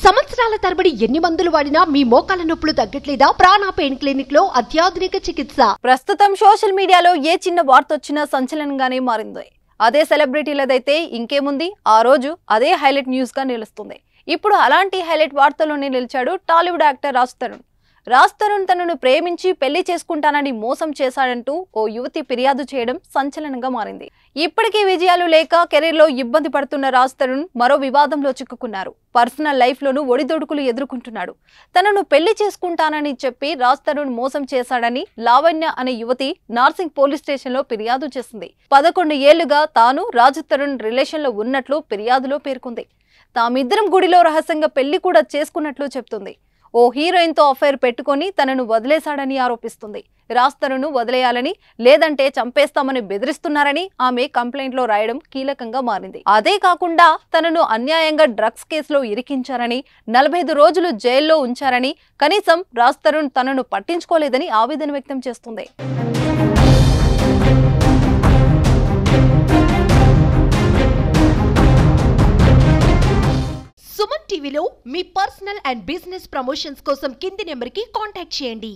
సంవత్సరాల తరబడి ఎన్ని మందులు వాడినా మీ మోకాల నొప్పులు తగ్గట్లేదా? ప్రాణ పెయిన్ క్లినిక్ లో అత్యాధునిక చికిత్స. ప్రస్తుతం సోషల్ మీడియాలో ఏ చిన్న వార్త వచ్చినా సంచలనంగానే మారింది. అదే సెలబ్రిటీలదైతే ఇంకేముంది, ఆ రోజు అదే హైలైట్ న్యూస్ గా నిలుస్తుంది. ఇప్పుడు అలాంటి హైలైట్ వార్తల్లోనే నిలిచాడు టాలీవుడ్ యాక్టర్ రాజ్ తరుణ్. రాజ్ తరుణ్ తనను ప్రేమించి పెళ్లి చేసుకుంటానని మోసం చేశాడంటూ ఓ యువతి ఫిర్యాదు చేయడం సంచలనంగా మారింది. ఇప్పటికీ విజయాలు లేక కెరీర్ లో ఇబ్బంది పడుతున్న రాజ్ తరుణ్ మరో వివాదంలో చిక్కుకున్నారు. పర్సనల్ లైఫ్ లోనూ ఒడిదొడుకులు ఎదుర్కొంటున్నాడు. తనను పెళ్లి చేసుకుంటానని చెప్పి రాజ్ తరుణ్ మోసం చేశాడని లావణ్య అనే యువతి నార్సింగ్ పోలీస్ స్టేషన్ లో ఫిర్యాదు చేసింది. 11 ఏళ్లుగా తాను రాజ్ తరుణ్ రిలేషన్ లో ఉన్నట్లు ఫిర్యాదులో పేర్కొంది. తామిద్దరం గుడిలో రహస్యంగా పెళ్లి కూడా చేసుకున్నట్లు చెప్తుంది. ఓ హీరోయిన్ తో అఫైర్ పెట్టుకుని తనను వదిలేశాడని ఆరోపిస్తుంది. రాజ్ తరుణ్ వదిలేయాలని లేదంటే చంపేస్తామని బెదిరిస్తున్నారని ఆమె కంప్లైంట్ లో రాయడం కీలకంగా మారింది. అదే కాకుండా తనను అన్యాయంగా డ్రగ్స్ కేసులో ఇరికించారని, 45 రోజులు జైల్లో ఉంచారని, కనీసం రాజ్ తరుణ్ తనను పట్టించుకోలేదని ఆవేదన వ్యక్తం చేస్తుంది. సుమన్ టీవీలో మీ పర్సనల్ అండ్ బిజినెస్ ప్రమోషన్స్ కోసం కింది నెంబర్కి కాంటాక్ట్ చేయండి.